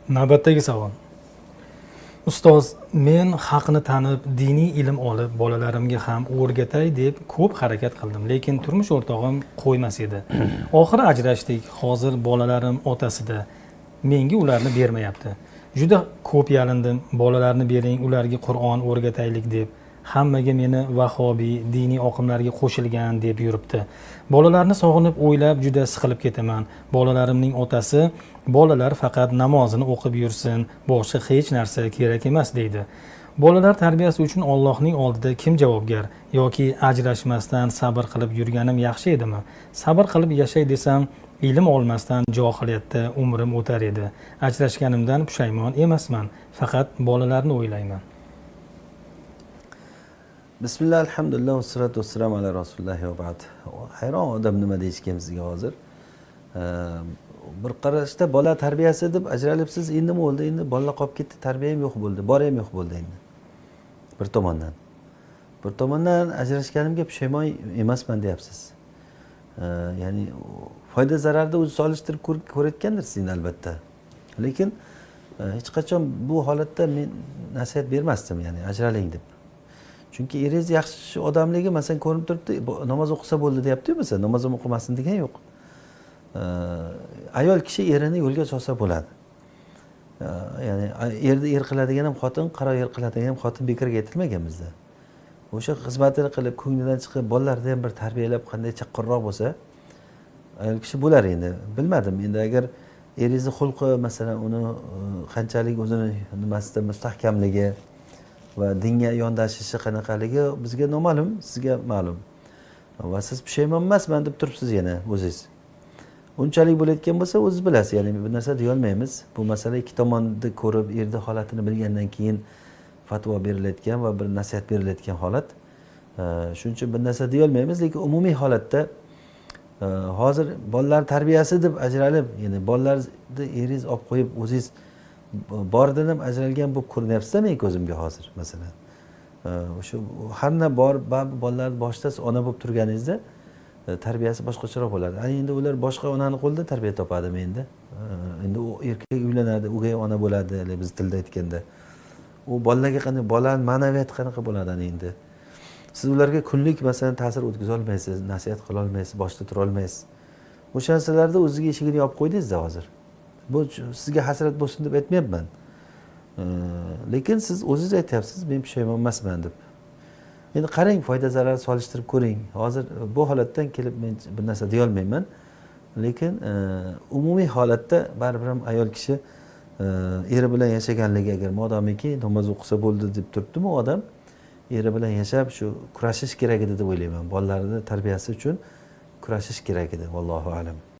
Navbatdagi savol. Ustoz, men haqni tanib, diniy ilm olib, bolalarimga ham o'rgatay deb ko'p harakat qildim, lekin turmush o'rtog'im qo'ymas edi. Oxiri ajrashdik. Hozir bolalarim otasida. Menga ularni bermayapti. Juda ko'p yalindim. Bolalarni bering, ularga Qur'on o'rgataylik deb. Hammaga meni vahobiy diniy oqimlarga qo'shilgan deb yuribdi. Bolalarni sog'inib o'ylab juda siqilib ketaman. Bolalarimning otasi bolalar faqat namozini o'qib yursin, boshqa hech narsa kerak emas deydi. Bolalar tarbiyasi uchun Allohning oldida kim javobgar yoki ajrashmasdan sabr qilib yurganim yaxshi edimi? Sabr qilib yashay desam, ilm olmasdan johiliyatda umrim o'tar edi. Ajrashganimdan pushaymon emasman, faqat bolalarni o'ylayman. Bismillah, alhamdulillah, vassalatu vassalamu ala rasulilloh va ba'd. Hayron odam nima deyishgan bizga hozir. Bir qarashda bola tarbiyasi deb ajralibsiz, endi nima bo'ldi? Endi bolalar qolib ketdi, tarbiya ham yo'q bo'ldi, bori ham yo'q bo'ldi endi. Bir tomondan. Bir tomondan ajrashganimga pushaymon emasman deyapsiz. Ya'ni foyda zararni o'zi solishtirib ko'rayotgandirsiz endi albatta. Lekin hech qachon bu holatda men nasihat bermasdim, ya'ni ajraling deb. Chunki eringiz yaxshi odamligi masalan ko'rinib turibdi, namoz o'qisa bo'ldi deyapti-yu, masalan, namoz ham o'qimasin degan yo'q. Ayol kishi erini yo'lga solsa bo'ladi. Ya'ni erni er qiladigan ham xotin, qaro er qiladigan ham xotin bekorga aytilmagan bizda. O'sha xizmatini qilib, ko'nglidan chiqib, bolalarni ham bir tarbiyalab qanday chaqqonroq bo'lsa, ayol kishi bo'lar endi. Bilmadim, endi agar eringizni xulqi, masalan, uni qanchalik o'zini nimasida mustahkamligi va dinga yondashishi qanaqaligi bizga noma'lum, sizga ma'lum. Va siz pushaymon emasman deb turibsiz yana o'zingiz. Unchalik bo'layotgan bo'lsa o'zingiz bilasiz, ya'ni bir narsa deya olmaymiz. Bu masala ikki tomonni ko'rib, erni holatini bilgandan keyin fatvo berilayotgan va bir nasihat berilayotgan holat. Shuning uchun bir narsa deya olmaymiz, lekin umumiy holatda hozir bolalar tarbiyasi deb ajralib, ya'ni bolalarni eringiz olib qo'yib o'zingiz bordan ham ajralgan bo'lib ko'rinyapsiz men ko'zimga hozir masalan. O'sha hamma bor, bolalar boshida ona bo'lib turganingizda tarbiyasi boshqacharoq bo'ladi. Endi ular boshqa onani qo'lida tarbiya topadimi endi? Endi u erkak uylanadi, o'gay ona bo'ladi, biz tilda aytganda. U bolalarga qanday, bolaning ma'naviyati qanaqa bo'ladi endi? Siz ularga kunlik masalan ta'sir o'tkaza olmaysiz, nasihat qila olmaysiz, boshda tura olmaysiz. O'sha narsalarda o'ziga eshigini yopib qo'ydingiz-da hozir. Bu sizga hasrat bo'lsin deb aytmayapman. Lekin siz o'zingiz aytyapsiz, men pushaymon emasman deb. Endi qarang, foyda zarar solishtirib ko'ring. Hozir bu holatdan kelib men bir narsa deya olmayman. Lekin umumiy holatda baribir ham ayol kishi eri bilan yashaganligi agar modomiki namoz o'qisa bo'ldi deb turibdimi u odam, eri bilan yashab shu kurashish kerak edi deb o'ylayman. Bolalarning tarbiyasi uchun kurashish kerak edi, vallohu alam.